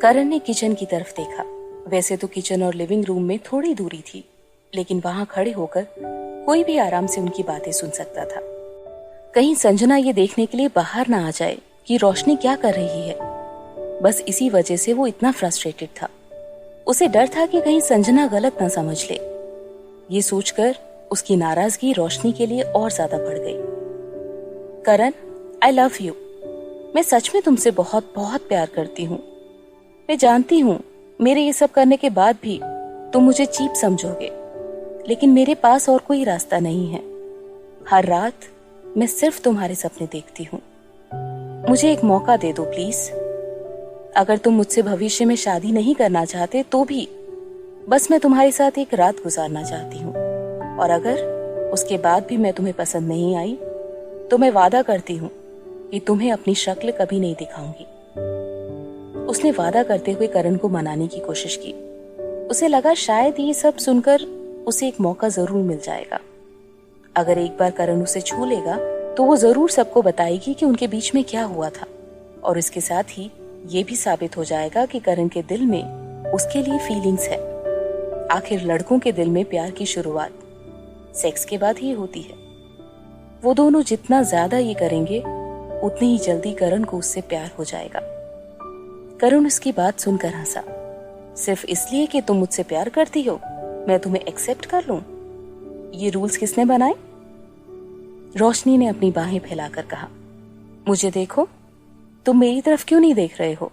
करण ने किचन की तरफ देखा। वैसे तो किचन और लिविंग रूम में थोड़ी दूरी थी, लेकिन वहां खड़े होकर कोई भी आराम से उनकी बातें सुन सकता था। कहीं संजना ये देखने के लिए बाहर ना आ जाए कि रोशनी क्या कर रही है। बस इसी वजह से वो इतना फ्रस्ट्रेटेड था। उसे डर था कि कहीं संजना गलत ना समझ ले। ये सोचकर उसकी नाराजगी रोशनी के लिए और ज्यादा बढ़ गई। करण, आई लव यू। मैं सच में तुमसे बहुत बहुत प्यार करती हूँ। मैं जानती हूँ मेरे ये सब करने के बाद भी तुम मुझे चीप समझोगे, लेकिन मेरे पास और कोई रास्ता नहीं है। हर रात मैं सिर्फ तुम्हारे सपने देखती हूँ। मुझे एक मौका दे दो प्लीज। अगर तुम मुझसे भविष्य में शादी नहीं करना चाहते तो भी बस मैं तुम्हारे साथ एक रात गुजारना चाहती हूँ, और अगर उसके बाद भी मैं तुम्हें पसंद नहीं आई तो मैं वादा करती हूँ कि तुम्हें अपनी शक्ल कभी नहीं दिखाऊंगी। उसने वादा करते हुए करण को मनाने की कोशिश की। उसे लगा शायद ये सब सुनकर उसे एक मौका जरूर मिल जाएगा। अगर एक बार करण उसे छू लेगा तो वो जरूर सबको बताएगी कि उनके बीच में क्या हुआ था, और इसके साथ ही ये भी साबित हो जाएगा कि करण के दिल में उसके लिए फीलिंग्स है। आखिर लड़कों के दिल में प्यार की शुरुआत सेक्स के बाद ही होती है। वो दोनों जितना ज्यादा ये करेंगे उतनी ही जल्दी करण को उससे प्यार हो जाएगा। करण उसकी बात सुनकर हंसा। सिर्फ इसलिए कि तुम मुझसे प्यार करती हो मैं तुम्हें एक्सेप्ट कर लूं? ये रूल्स किसने बनाए? रोशनी ने अपनी बाहें फैलाकर कहा। मुझे देखो, तुम मेरी तरफ क्यों नहीं देख रहे हो?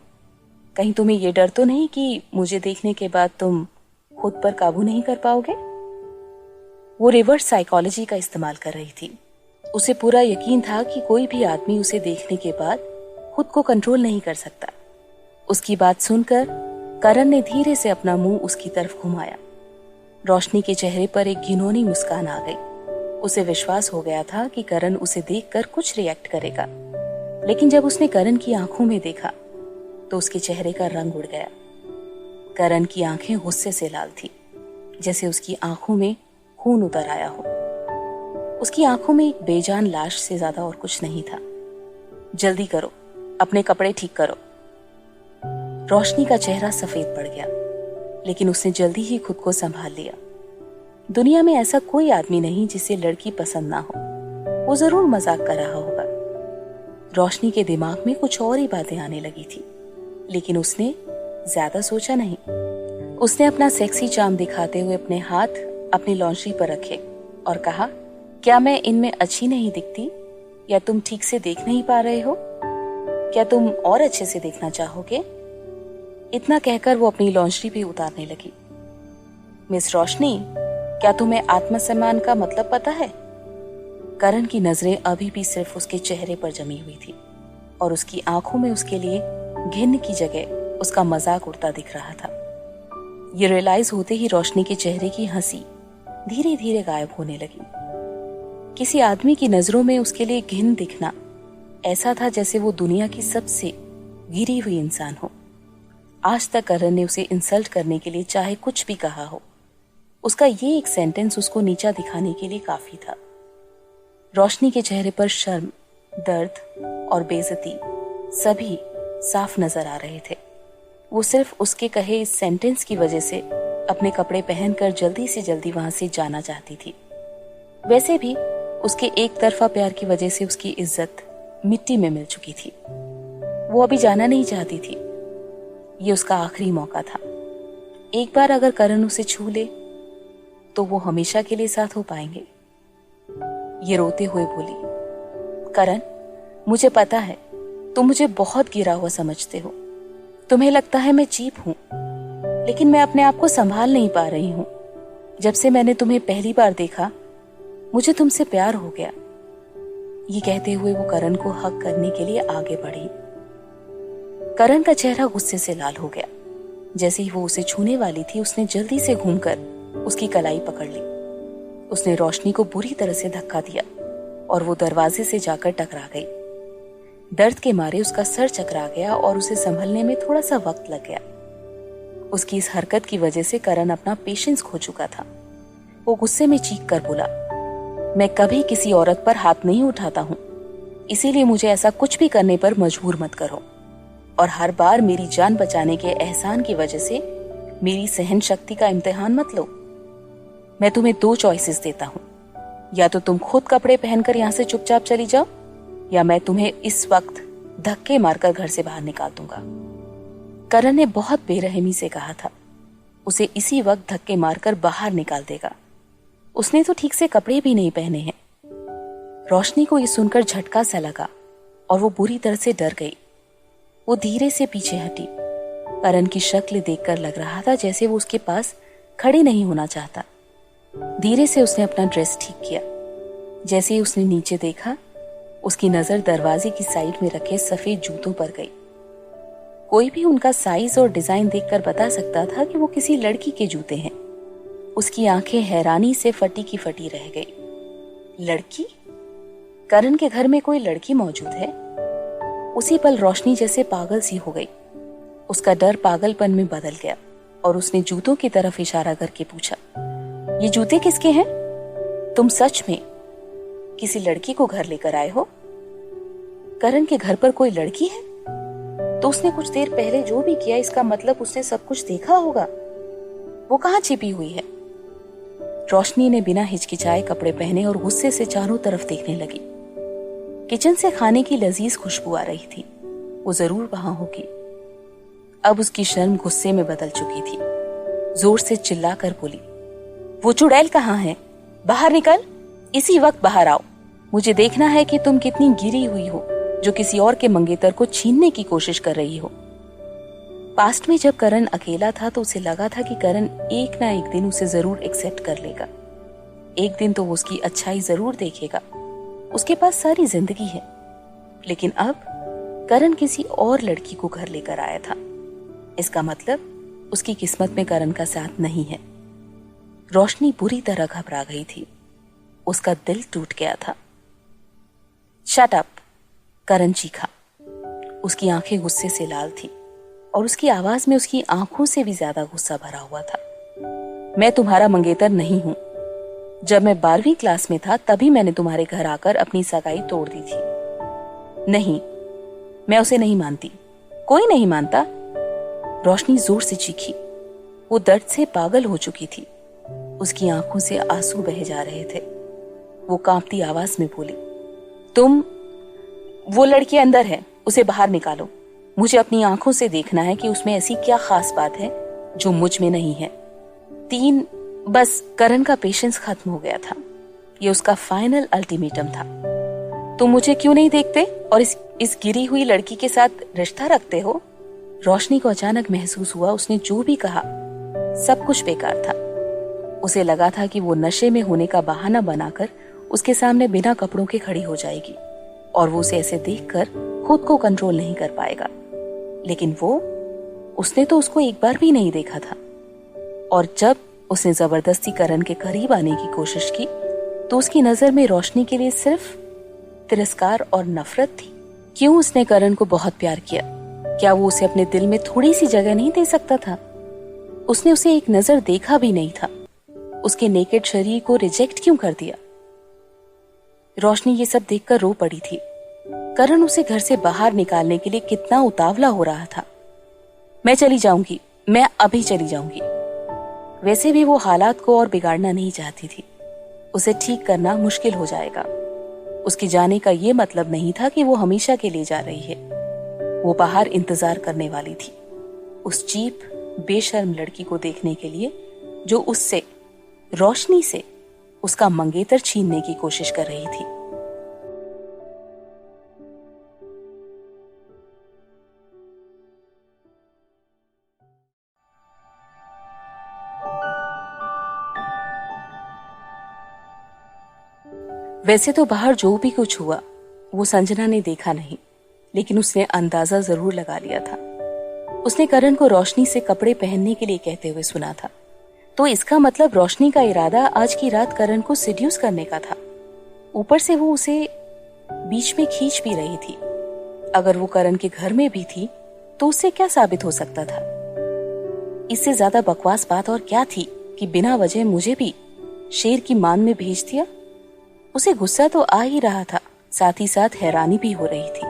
कहीं तुम्हें ये डर तो नहीं कि मुझे देखने के बाद तुम खुद पर काबू नहीं कर पाओगे? वो रिवर्स साइकोलॉजी का इस्तेमाल कर रही थी। उसे पूरा यकीन था कि कोई भी आदमी उसे देखने के बाद खुद को कंट्रोल नहीं कर सकता। उसकी बात सुनकर करण ने धीरे से अपना मुंह उसकी तरफ घुमाया। रोशनी के चेहरे पर एक घिनौनी मुस्कान आ गई। उसे विश्वास हो गया था कि करण उसे देखकर कुछ रिएक्ट करेगा, लेकिन जब उसने करण की आंखों में देखा तो उसके चेहरे का रंग उड़ गया। करण की आंखें गुस्से से लाल थी, जैसे उसकी आंखों में खून उतर आया हो। उसकी आंखों में एक बेजान लाश से ज्यादा और कुछ नहीं था। जल्दी करो, अपने कपड़े ठीक करो। रोशनी का चेहरा सफेद पड़ गया, लेकिन उसने जल्दी ही खुद को संभाल लिया। दुनिया में ऐसा कोई आदमी नहीं जिसे लड़की पसंद ना हो। वो जरूर मजाक कर रहा होगा। रोशनी के दिमाग में कुछ और ही बातें आने लगी थी, लेकिन उसने ज्यादा सोचा नहीं। उसने अपना सेक्सी चार्म दिखाते हुए अपने हाथ अपनी लॉन्ड्री पर रखे और कहा, क्या मैं इनमें अच्छी नहीं दिखती, या तुम ठीक से देख नहीं पा रहे हो? क्या तुम और अच्छे से देखना चाहोगे? इतना कहकर वो अपनी लॉन्ड्री भी उतारने लगी। मिस रोशनी, क्या तुम्हें आत्मसम्मान का मतलब पता है? करण की नजरें अभी भी सिर्फ उसके चेहरे पर जमी हुई थी, और उसकी आंखों में उसके लिए घिन की जगह उसका मजाक उड़ता दिख रहा था। ये रियलाइज होते ही रोशनी के चेहरे की हंसी धीरे धीरे गायब होने लगी। किसी आदमी की नजरों में उसके लिए घिन दिखना ऐसा था जैसे वो दुनिया की सबसे गिरी हुई इंसान हो। आज तक करण ने उसे इंसल्ट करने के लिए चाहे कुछ भी कहा हो, उसका ये एक सेंटेंस उसको नीचा दिखाने के लिए काफी था। रोशनी के चेहरे पर शर्म, दर्द और बेइज्जती सभी साफ नजर आ रहे थे। वो सिर्फ उसके कहे इस सेंटेंस की वजह से अपने कपड़े पहनकर जल्दी से जल्दी वहां से जाना चाहती थी। वैसे भी उसके एक तरफा प्यार की वजह से उसकी इज्जत मिट्टी में मिल चुकी थी। वो अभी जाना नहीं चाहती थी। ये उसका आखिरी मौका था। एक बार अगर करण उसे छू ले तो वो हमेशा के लिए साथ हो पाएंगे। ये रोते हुए बोली, करण, मुझे पता है तुम मुझे बहुत गिरा हुआ समझते हो। तुम्हें लगता है मैं चीप हूं, लेकिन मैं अपने आप को संभाल नहीं पा रही हूं। जब से मैंने तुम्हें पहली बार देखा मुझे तुमसे प्यार हो गया। ये कहते हुए वो करण को हक करने के लिए आगे बढ़ी। करण का चेहरा गुस्से से लाल हो गया। जैसे ही वो उसे छूने वाली थी उसने जल्दी से घूमकर उसकी कलाई पकड़ ली। उसने रोशनी को बुरी तरह से धक्का दिया और वो दरवाजे से जाकर टकरा गई। दर्द के मारे उसका सर चकरा गया और उसे संभलने में थोड़ा सा वक्त लग गया। उसकी इस हरकत की वजह से करण अपना पेशेंस खो चुका था। वो गुस्से में चीख कर बोला, मैं कभी किसी औरत पर हाथ नहीं उठाता हूं, इसीलिए मुझे ऐसा कुछ भी करने पर मजबूर मत करो। और हर बार मेरी जान बचाने के एहसान की वजह से मेरी सहन शक्ति का इम्तिहान मत लो। मैं तुम्हें 2 चॉइसेस देता हूं, या तो तुम खुद कपड़े पहनकर यहां से चुपचाप चली जाओ, या मैं तुम्हें इस वक्त धक्के मारकर घर से बाहर निकाल दूंगा। करण ने बहुत बेरहमी से कहा था। उसे इसी वक्त धक्के मारकर बाहर निकाल देगा। उसने तो ठीक से कपड़े भी नहीं पहने हैं। रोशनी को यह सुनकर झटका सा लगा और वो बुरी तरह से डर गई। वो धीरे से पीछे हटी। करण की शक्ल देखकर लग रहा था जैसे वो उसके पास खड़े नहीं होना चाहता। धीरे से उसने अपना ड्रेस ठीक किया। जैसे ही उसने नीचे देखा, उसकी नजर दरवाजे की साइड में रखे सफेद जूतों पर गई। कोई भी उनका साइज और डिजाइन देखकर बता सकता था कि वो किसी लड़की के जूते हैं। उसकी आंखें हैरानी से फटी की फटी रह गई। लड़की? करण के घर में कोई लड़की मौजूद है? उसी पल रोशनी जैसे पागल सी हो गई। उसका डर पागलपन में बदल गया और उसने जूतों की तरफ इशारा करके पूछा, ये जूते किसके हैं? तुम सच में किसी लड़की को घर लेकर आए हो? करण के घर पर कोई लड़की है? तो उसने कुछ देर पहले जो भी किया, इसका मतलब उसने सब कुछ देखा होगा। वो कहाँ छिपी हुई है? रोशनी ने बिना हिचकिचाए कपड़े पहने और गुस्से से चारों तरफ देखने लगी। किचन से खाने की लजीज खुशबू आ रही थी। वो जरूर वहां होगी। अब उसकी शर्म गुस्से में बदल चुकी थी। जोर से चिल्लाकर बोली, वो चुड़ैल कहाँ है? बाहर निकल, इसी वक्त बाहर आओ। मुझे देखना है कि तुम कितनी गिरी हुई हो जो किसी और के मंगेतर को छीनने की कोशिश कर रही हो। पास्ट में जब करण अकेला था तो उसे लगा था कि करण एक ना एक दिन उसे जरूर एक्सेप्ट कर लेगा। एक दिन तो वो उसकी अच्छाई जरूर देखेगा। उसके पास सारी जिंदगी है। लेकिन अब करण किसी और लड़की को घर लेकर आया था। इसका मतलब उसकी किस्मत में करण का साथ नहीं है। रोशनी बुरी तरह घबरा गई थी। उसका दिल टूट गया था। Shut up! करण चीखा। उसकी आंखें गुस्से से लाल थी और उसकी आवाज में उसकी आंखों से भी ज्यादा गुस्सा भरा हुआ था। मैं तुम्हारा मंगेतर नहीं हूं। जब मैं 12वीं क्लास में था तभी मैंने तुम्हारे घर आकर अपनी सगाई तोड़ दी थी। नहीं, मैं उसे नहीं मानती। कोई नहीं मानता। रोशनी जोर से चीखी। वो दर्द से पागल हो चुकी थी। उसकी आंखों से आंसू बह जा रहे थे। वो कांपती आवाज में बोली, वो लड़की अंदर है, उसे बाहर निकालो। मुझे अपनी आंखों से देखना है कि उसमें ऐसी क्या खास बात है जो मुझ में नहीं है। 3 बस। करण का पेशेंस खत्म हो गया था। ये उसका फाइनल अल्टीमेटम था। तुम मुझे क्यों नहीं देखते और इस गिरी हुई लड़की के साथ रिश्ता रखते हो? रोशनी को अचानक महसूस हुआ उसने जो भी कहा सब कुछ बेकार था। उसे लगा था कि वो नशे में होने का बहाना बनाकर उसके सामने बिना कपड़ों के खड़ी हो जाएगी और वो उसे ऐसे देखकर खुद को कंट्रोल नहीं कर पाएगा। लेकिन उसने तो उसको एक बार भी नहीं देखा था। और जब उसने जबरदस्ती करण के करीब आने की कोशिश की तो उसकी नजर में रोशनी के लिए सिर्फ तिरस्कार और नफरत थी। क्यों उसने करण को बहुत प्यार किया? क्या वो उसे अपने दिल में थोड़ी सी जगह नहीं दे सकता था? उसने उसे एक नजर देखा भी नहीं था। उसके नेकेड शरीर को रिजेक्ट क्यों कर दिया? रोशनी ये सब देखकर रो पड़ी थी। करण उसे घर से बाहर निकालने के लिए कितना उतावला हो रहा था। मैं चली जाऊंगी, मैं अभी चली जाऊंगी। वैसे भी वो हालात को और बिगाड़ना नहीं चाहती थी। उसे ठीक करना मुश्किल हो जाएगा। उसके जाने का ये मतलब नहीं था कि वो हमेशा के लिए जा रही है। वो बाहर इंतजार करने वाली थी, उस चीप बेशर्म लड़की को देखने के लिए जो उससे, रोशनी से, उसका मंगेतर छीनने की कोशिश कर रही थी। वैसे तो बाहर जो भी कुछ हुआ वो संजना ने देखा नहीं, लेकिन उसने अंदाजा जरूर लगा लिया था। उसने करण को रोशनी से कपड़े पहनने के लिए कहते हुए सुना था। तो इसका मतलब रोशनी का इरादा आज की रात करण को सिड्यूस करने का था। ऊपर से वो उसे बीच में खींच भी रही थी। अगर वो करण के घर में भी थी तो उससे क्या साबित हो सकता था? इससे ज्यादा बकवास बात और क्या थी कि बिना वजह मुझे भी शेर की मान में भेज दिया। उसे गुस्सा तो आ ही रहा था, साथ ही साथ हैरानी भी हो रही थी।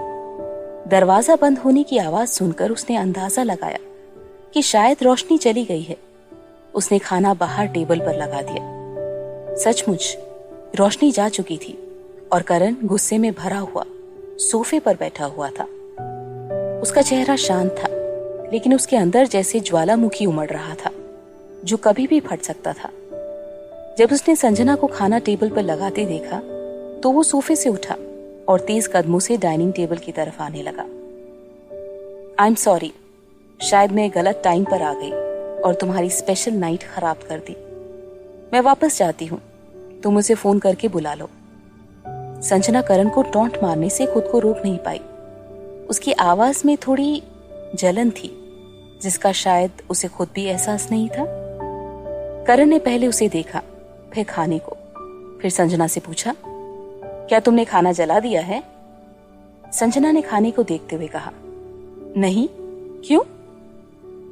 दरवाजा बंद होने की आवाज सुनकर उसने अंदाजा लगाया कि शायद रोशनी चली गई है। उसने खाना बाहर टेबल पर लगा दिया। सचमुच रोशनी जा चुकी थी और करण गुस्से में भरा हुआ सोफे पर बैठा हुआ था। उसका चेहरा शांत था, लेकिन उसके अंदर जैसे ज्वालामुखी उमड़ रहा था जो कभी भी फट सकता था। जब उसने संजना को खाना टेबल पर लगाते देखा तो वो सोफे से उठा और तेज कदमों से डाइनिंग टेबल की तरफ आने लगा। आई एम सॉरी, शायद मैं गलत टाइम पर आ गई और तुम्हारी स्पेशल नाइट खराब कर दी। मैं वापस जाती हूँ, तुम उसे फोन करके बुला लो। संजना करण को टॉन्ट मारने से खुद को रोक नहीं पाई। उसकी आवाज में थोड़ी जलन थी जिसका शायद उसे खुद भी एहसास नहीं था। करण ने पहले उसे देखा, फिर खाने को, फिर संजना से पूछा, क्या तुमने खाना जला दिया है? संजना ने खाने को देखते हुए कहा, नहीं। क्यों?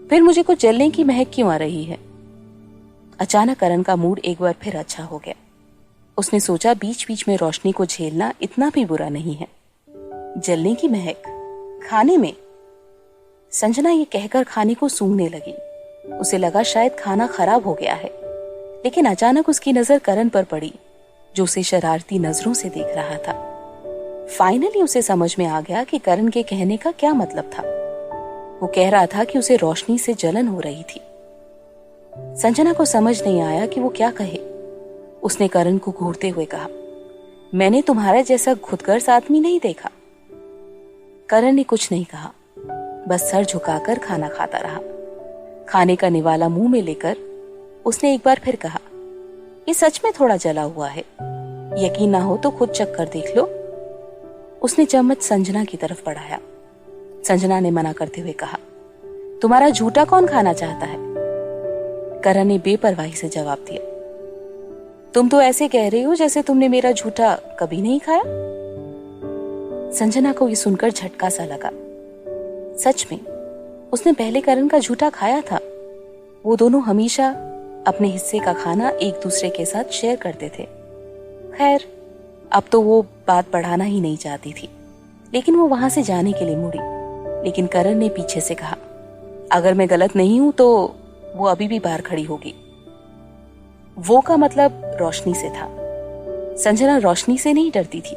फिर मुझे कुछ जलने की महक क्यों आ रही है? अचानक करण का मूड एक बार फिर अच्छा हो गया। उसने सोचा बीच बीच में रोशनी को झेलना इतना भी बुरा नहीं है। जलने की महक खाने में? संजना ये कहकर खाने को सूंघने लगी। उसे लगा शायद खाना खराब हो गया है, लेकिन अचानक उसकी नजर करण पर पड़ी जो उसे शरारती नजरों से देख रहा था। फाइनली उसे समझ में आ गया कि करण के कहने का क्या मतलब था। वो कह रहा था कि उसे रोशनी से जलन हो रही थी। संजना को समझ नहीं आया कि वो क्या कहे। उसने करण को घूरते हुए कहा, मैंने तुम्हारे जैसा खुदगर्ज आदमी नहीं देखा। करण ने कुछ नहीं कहा, बस सर झुकाकर खाना खाता रहा। खाने का निवाला मुंह में लेकर उसने एक बार फिर कहा, ये सच में थोड़ा जला हुआ है, यकीन ना हो तो खुद चख कर देख लो। उसने चम्मच संजना की तरफ बढ़ाया। संजना ने मना करते हुए कहा, तुम्हारा झूठा कौन खाना चाहता है? करण ने बेपरवाही से जवाब दिया, तुम तो ऐसे कह रही हो जैसे तुमने मेरा झूठा कभी नहीं खाया। संजना को ये सुनकर झटका सा लगा। सच में उसने पहले करण का झूठा खाया था। वो दोनों हमेशा अपने हिस्से का खाना एक दूसरे के साथ शेयर करते थे। खैर, अब तो वो बात बढ़ाना ही नहीं चाहती थी, लेकिन वो वहां से जाने के लिए मुड़ी। लेकिन करण ने पीछे से कहा, अगर मैं गलत नहीं हूं तो वो अभी भी बाहर खड़ी होगी। वो का मतलब रोशनी से था। संजना रोशनी से नहीं डरती थी,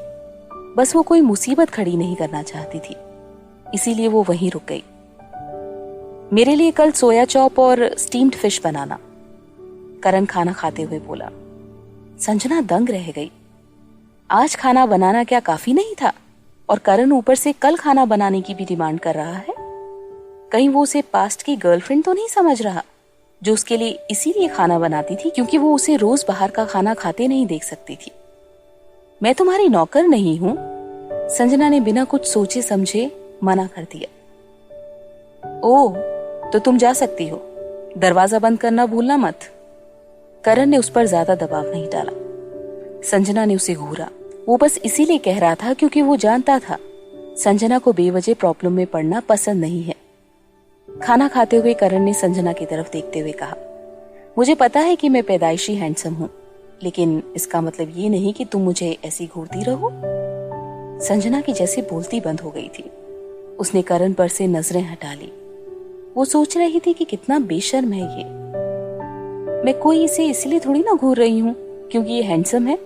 बस वो कोई मुसीबत खड़ी नहीं करना चाहती थी, इसीलिए वो वहीं रुक गई। मेरे लिए कल सोया चॉप और स्टीम्ड फिश बनाना, करण खाना खाते हुए बोला। संजना दंग रह गई। आज खाना बनाना क्या काफी नहीं था? और करण ऊपर से कल खाना बनाने की भी डिमांड कर रहा है। कहीं वो उसे पास्ट की गर्लफ्रेंड तो नहीं समझ रहा, जो उसके लिए इसीलिए खाना बनाती थी क्योंकि वो उसे रोज बाहर का खाना खाते नहीं देख सकती थी। मैं तुम्हारी नौकर नहीं हूं, संजना ने बिना कुछ सोचे समझे मना कर दिया। ओह, तो तुम जा सकती हो, दरवाजा बंद करना भूलना मत। करण ने उस पर ज्यादा दबाव नहीं डाला। संजना ने उसे घूरा। वो बस इसीलिए कह रहा था क्योंकि वो जानता था संजना को बेवजह प्रॉब्लम में पड़ना पसंद नहीं है। खाना खाते हुए करण ने संजना की तरफ देखते हुए कहा, मुझे पता है कि मैं पैदाइशी हैंडसम हूं, लेकिन इसका मतलब ये नहीं कि तुम मुझे ऐसी घूरती रहो। संजना की जैसे बोलती बंद हो गई थी। उसने करण पर से नजरें हटा ली। वो सोच रही थी कि कितना बेशर्म है ये। मैं कोई इसे इसलिए थोड़ी ना घूर रही हूं क्योंकि ये हैंडसम है।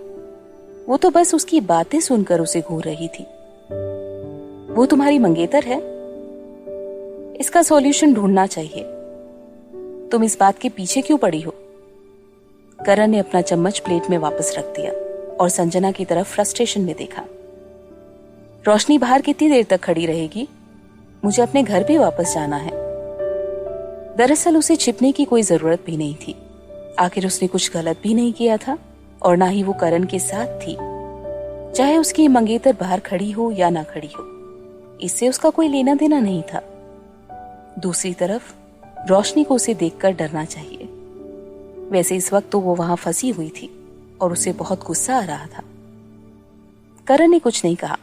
वो तो बस उसकी बातें सुनकर उसे घूर रही थी। वो तुम्हारी मंगेतर है, इसका सॉल्यूशन ढूंढना चाहिए। तुम इस बात के पीछे क्यों पड़ी हो? करण ने अपना चम्मच प्लेट में वापस रख दिया और संजना की तरफ फ्रस्ट्रेशन में देखा। रोशनी बाहर कितनी देर तक खड़ी रहेगी? मुझे अपने घर भी वापस जाना है। दरअसल उसे छिपने की कोई जरूरत भी नहीं थी। आखिर उसने कुछ गलत भी नहीं किया था और ना ही वो करण के साथ थी। चाहे उसकी मंगेतर बाहर खड़ी हो या ना खड़ी हो, इससे उसका कोई लेना देना नहीं था। दूसरी तरफ रोशनी को उसे देखकर डरना चाहिए। वैसे इस वक्त तो वो वहां फंसी हुई थी और उसे बहुत गुस्सा आ रहा था। करण ने कुछ नहीं कहा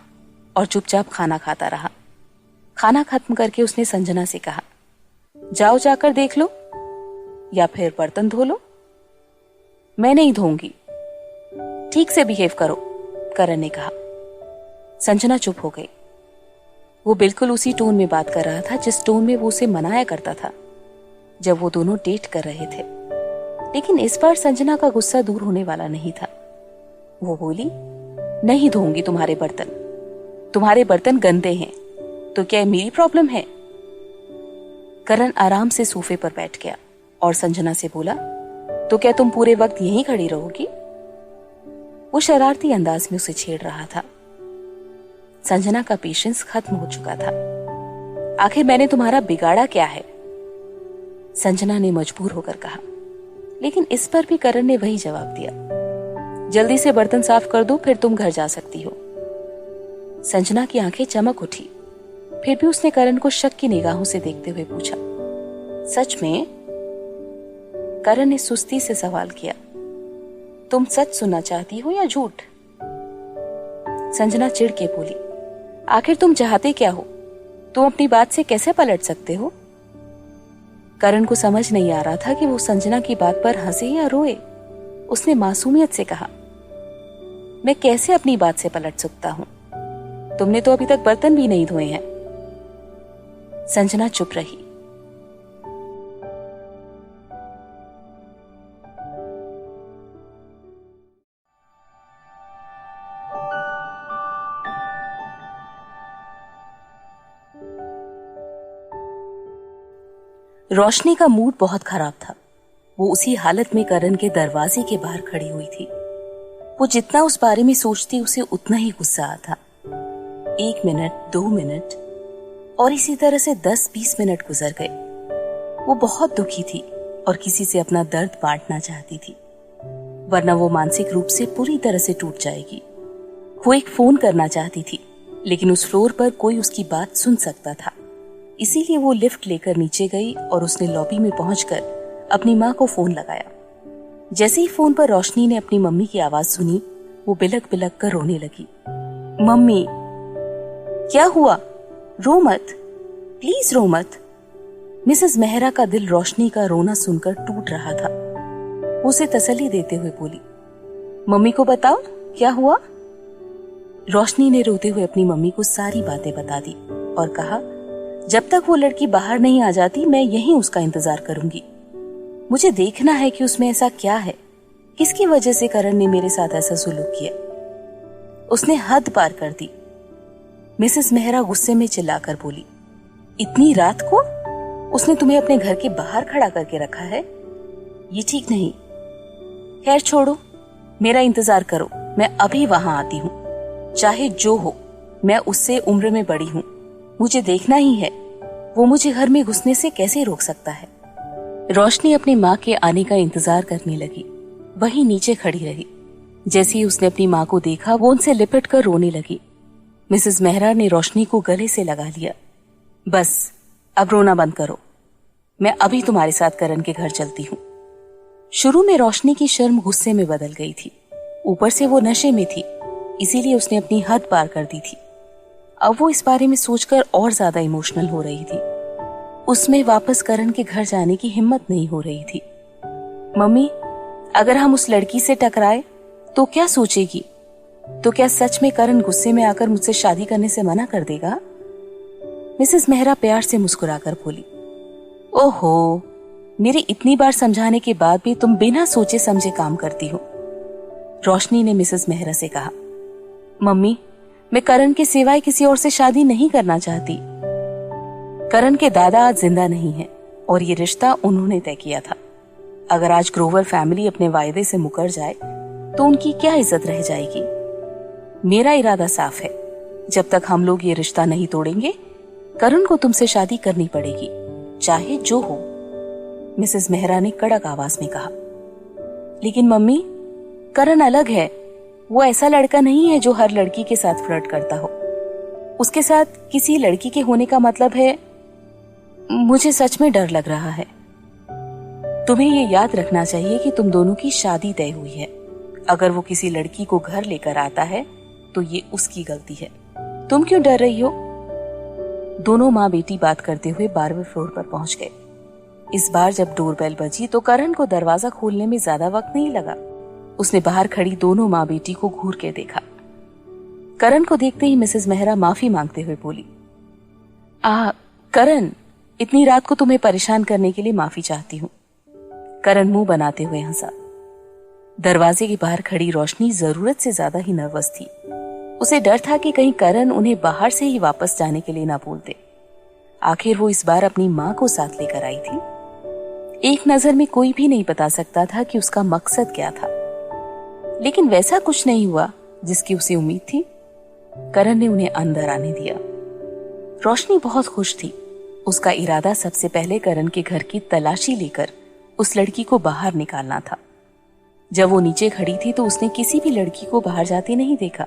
और चुपचाप खाना खाता रहा। खाना खत्म करके उसने संजना से कहा, जाओ जाकर देख लो या फिर बर्तन धो लो। मैं नहीं धोऊंगी। ठीक से बिहेव करो, करण ने कहा। संजना चुप हो गई। वो बिल्कुल उसी टोन में बात कर रहा था जिस टोन में वो उसे मनाया करता था जब वो दोनों डेट कर रहे थे। लेकिन इस बार संजना का गुस्सा दूर होने वाला नहीं था। वो बोली, नहीं धोऊंगी तुम्हारे बर्तन गंदे हैं, तो क्या मेरी प्रॉब्लम है? करण आराम से सोफे पर बैठ गया और संजना से बोला, तो क्या तुम पूरे वक्त यहीं खड़ी रहोगी? वो शरारती अंदाज में उसे छेड़ रहा था। संजना का पेशेंस खत्म हो चुका था। आखिर मैंने तुम्हारा बिगाड़ा क्या है? संजना ने मजबूर होकर कहा। लेकिन इस पर भी करण ने वही जवाब दिया, जल्दी से बर्तन साफ कर दो, फिर तुम घर जा सकती हो। संजना की आंखें चमक उठी। फिर भी उसने करण को शक की निगाहों से देखते हुए पूछा, सच में? करण ने सुस्ती से सवाल किया, तुम सच सुनना चाहती हो या झूठ? संजना चिढ़ के बोली, आखिर तुम चाहते क्या हो? तुम अपनी बात से कैसे पलट सकते हो? करण को समझ नहीं आ रहा था कि वो संजना की बात पर हंसे या रोए। उसने मासूमियत से कहा, मैं कैसे अपनी बात से पलट सकता हूं? तुमने तो अभी तक बर्तन भी नहीं धोए हैं। संजना चुप रही। रोशनी का मूड बहुत खराब था। वो उसी हालत में करण के दरवाजे के बाहर खड़ी हुई थी। वो जितना उस बारे में सोचती उसे उतना ही गुस्सा आता। 1 मिनट, 2 मिनट और इसी तरह से 10-20 मिनट गुजर गए। वो बहुत दुखी थी और किसी से अपना दर्द बांटना चाहती थी, वरना वो मानसिक रूप से पूरी तरह से टूट जाएगी। वो एक फोन करना चाहती थी, लेकिन उस फ्लोर पर कोई उसकी बात सुन सकता था। इसीलिए वो लिफ्ट लेकर नीचे गई और उसने लॉबी में पहुंचकर अपनी माँ को फोन लगाया। जैसे ही फोन पर रोशनी ने अपनी मम्मी की आवाज सुनी, वो बिलक बिलक कर रोने लगी। मम्मी, क्या हुआ? रो मत, प्लीज रो मत। मिसेस मेहरा का दिल रोशनी का रोना सुनकर टूट रहा था। वो उसे तसल्ली देते हुए बोली, मम्मी को बताओ क्या हुआ। रोशनी ने रोते हुए अपनी मम्मी को सारी बातें बता दी और कहा, जब तक वो लड़की बाहर नहीं आ जाती मैं यहीं उसका इंतजार करूंगी। मुझे देखना है कि उसमें ऐसा क्या है, किसकी वजह से करण ने मेरे साथ ऐसा सुलूक किया। उसने हद पार कर दी। मिसेस मेहरा गुस्से में चिल्लाकर बोली, इतनी रात को उसने तुम्हें अपने घर के बाहर खड़ा करके रखा है? ये ठीक नहीं। खैर छोड़ो, मेरा इंतजार करो, मैं अभी वहां आती हूँ। चाहे जो हो, मैं उससे उम्र में बड़ी हूँ, मुझे देखना ही है वो मुझे घर में घुसने से कैसे रोक सकता है। रोशनी अपनी माँ के आने का इंतजार करने लगी। वही नीचे खड़ी रही। जैसे ही उसने अपनी माँ को देखा, वो उनसे लिपट कर रोने लगी। मिसेस मेहरा ने रोशनी को गले से लगा लिया। बस अब रोना बंद करो, मैं अभी तुम्हारे साथ करण के घर चलती हूँ। शुरू में रोशनी की शर्म गुस्से में बदल गई थी। ऊपर से वो नशे में थी, इसीलिए उसने अपनी हद पार कर दी थी। अब वो इस बारे में सोचकर और ज्यादा इमोशनल हो रही थी। उसमें वापस करण के घर जाने की हिम्मत नहीं हो रही थी। मम्मी, अगर हम उस लड़की से टकराए तो क्या सोचेगी? तो क्या सच में करण गुस्से में आकर मुझसे शादी करने से मना कर देगा? मिसेस मेहरा प्यार से मुस्कुराकर बोली, ओहो, मेरे इतनी बार समझाने के बाद भी तुम बिना सोचे समझे काम करती हो। रोशनी ने मिसेस मेहरा से कहा, मम्मी, मैं करण के सिवाय किसी और से शादी नहीं करना चाहती। करण के दादा आज जिंदा नहीं है और ये रिश्ता उन्होंने तय किया था। अगर आज ग्रोवर फैमिली अपने वायदे से मुकर जाए तो उनकी क्या इज्जत रह जाएगी। मेरा इरादा साफ है, जब तक हम लोग ये रिश्ता नहीं तोड़ेंगे, करण को तुमसे शादी करनी पड़ेगी, चाहे जो हो। मिसेस मेहरा ने कड़क आवाज में कहा। लेकिन मम्मी, करण अलग है। वो ऐसा लड़का नहीं है जो हर लड़की के साथ फ्लर्ट करता हो। उसके साथ किसी लड़की के होने का मतलब है। मुझे सच में डर लग रहा है। तुम्हें ये याद रखना चाहिए कि तुम दोनों की शादी तय हुई है। अगर वो किसी लड़की को घर लेकर आता है तो ये उसकी गलती है। तुम क्यों डर रही हो? दोनों माँ बेटी बात करते हुए 12वें फ्लोर पर पहुंच गए। इस बार जब डोरबेल बजी तो करण को दरवाजा खोलने में ज्यादा वक्त नहीं लगा। उसने बाहर खड़ी दोनों माँ बेटी को घूर के देखा। करण को देखते ही मिसेस मेहरा माफी मांगते हुए बोली, करण, इतनी रात को तुम्हें परेशान करने के लिए माफी चाहती हूँ। करण मुंह बनाते हुए हंसा। दरवाजे के बाहर खड़ी रोशनी जरूरत से ज्यादा ही नर्वस थी। उसे डर था कि कहीं करण उन्हें बाहर से ही वापस जाने के लिए ना बोल दे। आखिर वो इस बार अपनी माँ को साथ लेकर आई थी। एक नजर में कोई भी नहीं बता सकता था कि उसका मकसद क्या था, लेकिन वैसा कुछ नहीं हुआ जिसकी उसे उम्मीद थी। करण ने उन्हें अंदर आने दिया। रोशनी बहुत खुश थी। उसका इरादा सबसे पहले करण के घर की तलाशी लेकर उस लड़की को बाहर निकालना था। जब वो नीचे खड़ी थी तो उसने किसी भी लड़की को बाहर जाते नहीं देखा।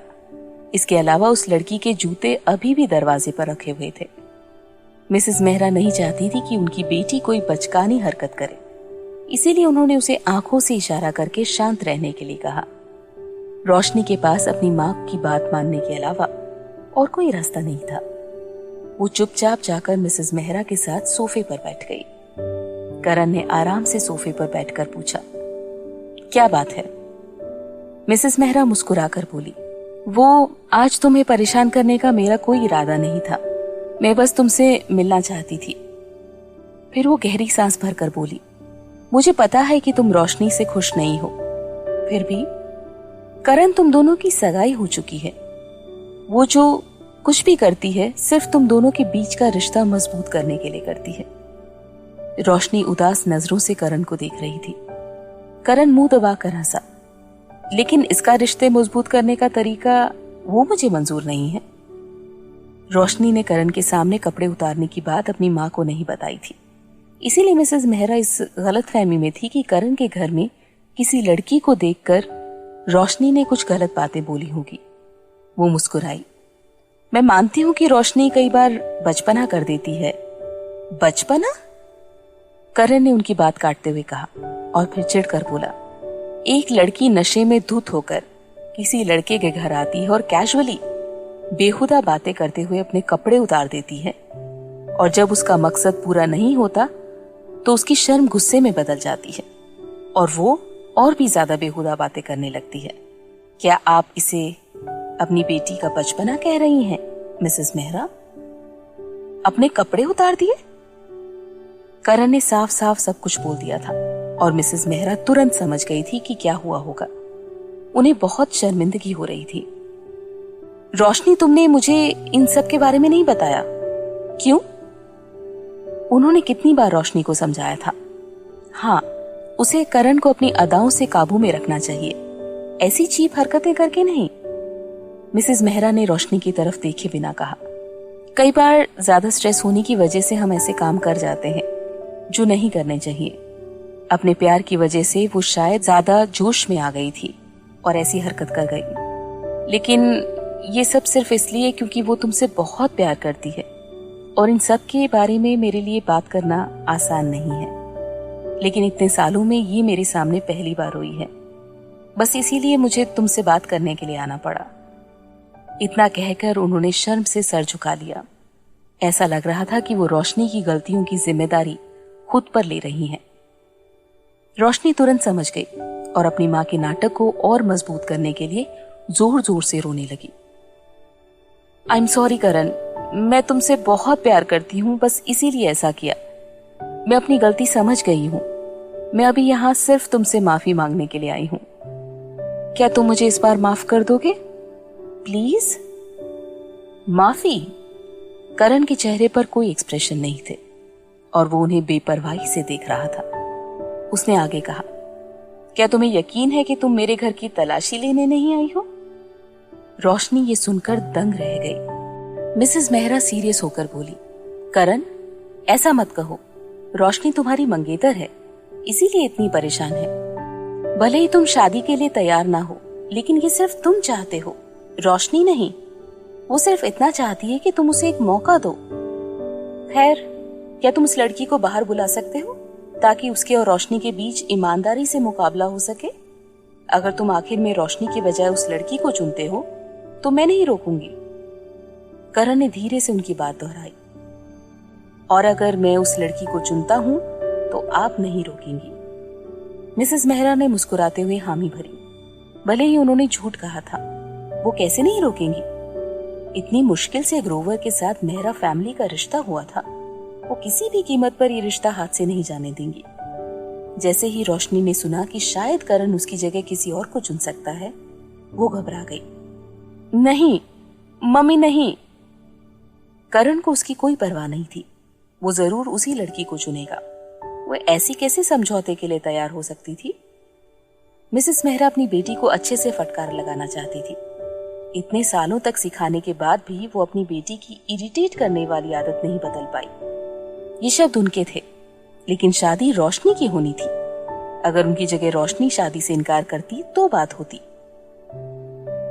इसके अलावा उस लड़की के जूते अभी भी दरवाजे पर रखे हुए थे। मिसेस मेहरा नहीं चाहती थी कि उनकी बेटी कोई बचकानी हरकत करे, इसीलिए उन्होंने उसे आंखों से इशारा करके शांत रहने के लिए कहा। रोशनी के पास अपनी मां की बात मानने के अलावा और कोई रास्ता नहीं था। वो चुपचाप जाकर मिसेस मेहरा के साथ सोफे पर बैठ गई। करण ने आराम से सोफे पर बैठकर पूछा, क्या बात है? मिसेस मेहरा मुस्कुराकर बोली, वो आज तुम्हें परेशान करने का मेरा कोई इरादा नहीं था। मैं बस तुमसे मिलना चाहती थी। फिर वो गहरी सांस भरकर बोली, मुझे पता है कि तुम रोशनी से खुश नहीं हो, फिर भी करण, तुम दोनों की सगाई हो चुकी है। वो जो कुछ भी करती है सिर्फ तुम दोनों के बीच का रिश्ता मजबूत करने के लिए करती है। रोशनी उदास नजरों से करण को देख रही थी। करण मुंह दबाकर हंसा, लेकिन इसका रिश्ते मजबूत करने का तरीका वो मुझे मंजूर नहीं है। रोशनी ने करण के सामने कपड़े उतारने की बात अपनी मां को नहीं बताई थी, इसीलिए मिसेस मेहरा इस गलतफहमी में थी कि करण के घर में किसी लड़की को देखकर रोशनी ने कुछ गलत बातें बोली होगी। वो मुस्कुराई। मैं मानती हूं कि रोशनी कई बार बचपना कर देती है। बचपना? करण ने उनकी बात काटते हुए कहा और फिर चिढ़कर बोला, एक लड़की नशे में धुत होकर किसी लड़के के घर आती है और कैजुअली बेहुदा बातें करते हुए अपने कपड़े उतार देती है, और जब उसका मकसद पूरा नहीं होता तो उसकी शर्म गुस्से में बदल जाती है और वो और भी ज्यादा बेहुदा बातें करने लगती है। क्या आप इसे अपनी बेटी का बचपना कह रही हैं, मिसेस मेहरा? अपने कपड़े उतार दिए? करण ने साफ साफ सब कुछ बोल दिया था और मिसेस मेहरा तुरंत समझ गई थी कि क्या हुआ होगा। उन्हें बहुत शर्मिंदगी हो रही थी। रोशनी, तुमने मुझे इन सब के बारे में नहीं बताया, क्यों? उन्होंने कितनी बार रोशनी को समझाया था। हाँ, उसे करण को अपनी अदाओं से काबू में रखना चाहिए, ऐसी चीप हरकतें करके नहीं। मिसेस मेहरा ने रोशनी की तरफ देखे बिना कहा, कई बार ज्यादा स्ट्रेस होने की वजह से हम ऐसे काम कर जाते हैं जो नहीं करने चाहिए। अपने प्यार की वजह से वो शायद ज्यादा जोश में आ गई थी और ऐसी हरकत कर गई, लेकिन ये सब सिर्फ इसलिए क्योंकि वो तुमसे बहुत प्यार करती है और इन सब के बारे में मेरे लिए बात करना आसान नहीं है, लेकिन इतने सालों में ये मेरे सामने पहली बार हुई है। बस इसीलिए मुझे तुमसे बात करने के लिए आना पड़ा। इतना कहकर उन्होंने शर्म से सर झुका लिया। ऐसा लग रहा था कि वो रोशनी की गलतियों की जिम्मेदारी खुद पर ले रही हैं। रोशनी तुरंत समझ गई और अपनी मां के नाटक को और मजबूत करने के लिए जोर जोर से रोने लगी। आई एम सॉरी करण, मैं तुमसे बहुत प्यार करती हूँ, बस इसीलिए ऐसा किया। मैं अपनी गलती समझ गई हूँ। मैं अभी यहाँ सिर्फ तुमसे माफी मांगने के लिए आई हूँ। क्या तुम मुझे इस बार माफ कर दोगे प्लीज? माफी? करण के चेहरे पर कोई एक्सप्रेशन नहीं थे और वो उन्हें बेपरवाही से देख रहा था। उसने आगे कहा, क्या तुम्हें यकीन है कि तुम मेरे घर की तलाशी लेने नहीं आई हो? रोशनी ये सुनकर दंग रह गई। मिसेस मेहरा सीरियस होकर बोली, करण, ऐसा मत कहो। रोशनी तुम्हारी मंगेतर है, इसीलिए इतनी परेशान है। भले ही तुम शादी के लिए तैयार ना हो, लेकिन ये सिर्फ तुम चाहते हो, रोशनी नहीं। वो सिर्फ इतना चाहती है कि तुम उसे एक मौका दो। खैर, क्या तुम उस लड़की को बाहर बुला सकते हो ताकि उसके और रोशनी के बीच ईमानदारी से मुकाबला हो सके? अगर तुम आखिर में रोशनी के बजाय उस लड़की को चुनते हो तो मैं नहीं रोकूंगी। करण ने धीरे से उनकी बात दोहराई, और अगर मैं उस लड़की को चुनता हूं तो आप नहीं रोकेंगी। मिसेस मेहरा ने मुस्कुराते हुए हामी भरी। भले ही उन्होंने झूठ कहा था, वो कैसे नहीं रोकेंगी? इतनी मुश्किल से ग्रोवर के साथ मेहरा फैमिली का रिश्ता हुआ था, वो किसी भी कीमत पर ये रिश्ता हाथ से नहीं जाने देंगी। जैसे ही रोशनी ने सुना कि शायद करण उसकी जगह किसी और को चुन सकता है, वो घबरा गई। नहीं मम्मी नहीं। करण को उसकी कोई परवाह नहीं थी, वो जरूर उसी लड़की को चुनेगा। वो ऐसी कैसे समझौते के लिए तैयार हो सकती थी? मिसेस मेहरा अपनी बेटी को अच्छे से फटकार लगाना चाहती थी। इतने सालों तक सिखाने के बाद भी वो अपनी बेटी की इरिटेट करने वाली आदत नहीं बदल पाई। ये शब्द उनके थे, लेकिन शादी रोशनी की होनी थी। अगर उनकी जगह रोशनी शादी से इनकार करती तो बात होती।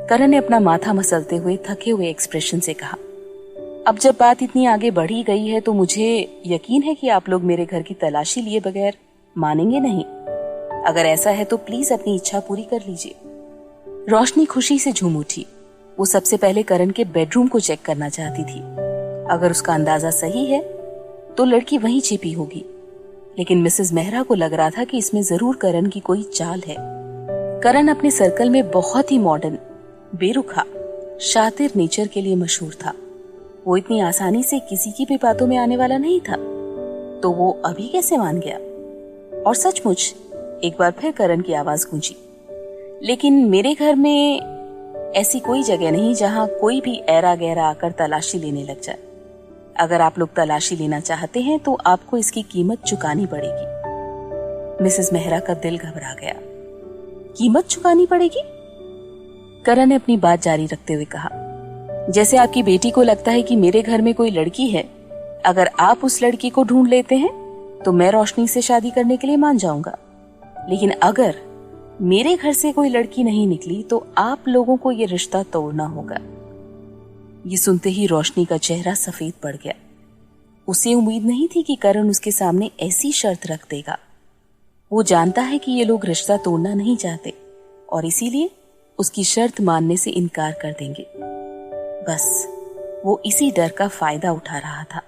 करण ने अपना माथा मसलते हुए थके हुए एक्सप्रेशन से कहा, अब जब बात इतनी आगे बढ़ी गई है तो मुझे यकीन है कि आप लोग मेरे घर की तलाशी लिए बगैर मानेंगे नहीं। अगर ऐसा है तो प्लीज अपनी इच्छा पूरी कर लीजिए। रोशनी खुशी से झूम उठी। वो सबसे पहले करण के बेडरूम को चेक करना चाहती थी। अगर उसका अंदाजा सही है तो लड़की वहीं छिपी होगी, लेकिन मिसेस मेहरा को लग रहा था कि इसमें जरूर करण की कोई चाल है। करण अपने सर्कल में बहुत ही मॉडर्न, बेरुखा, शातिर नेचर के लिए मशहूर था। वो इतनी आसानी से किसी की भी बातों में आने वाला नहीं था, तो वो अभी कैसे मान गया? और सचमुच एक बार फिर करण की आवाज गूंजी, लेकिन मेरे घर में ऐसी कोई जगह नहीं जहां कोई भी ऐरा गहरा आकर तलाशी लेने लग जाए। अगर आप लोग तलाशी लेना चाहते हैं तो आपको इसकी कीमत चुकानी पड़ेगी। मिसेस मेहरा का दिल घबरा गया। कीमत चुकानी पड़ेगी? करण ने अपनी बात जारी रखते हुए कहा, जैसे आपकी बेटी को लगता है कि मेरे घर में कोई लड़की है, अगर आप उस लड़की को ढूंढ लेते हैं तो मैं रोशनी से शादी करने के लिए मान जाऊंगा। लेकिन अगर मेरे घर से कोई लड़की नहीं निकली तो आप लोगों को ये रिश्ता तोड़ना होगा। ये सुनते ही रोशनी का चेहरा सफेद पड़ गया। उसे उम्मीद नहीं थी कि करण उसके सामने ऐसी शर्त रख देगा। वो जानता है कि ये लोग रिश्ता तोड़ना नहीं चाहते और इसीलिए उसकी शर्त मानने से इनकार कर देंगे। बस वो इसी डर का फायदा उठा रहा था।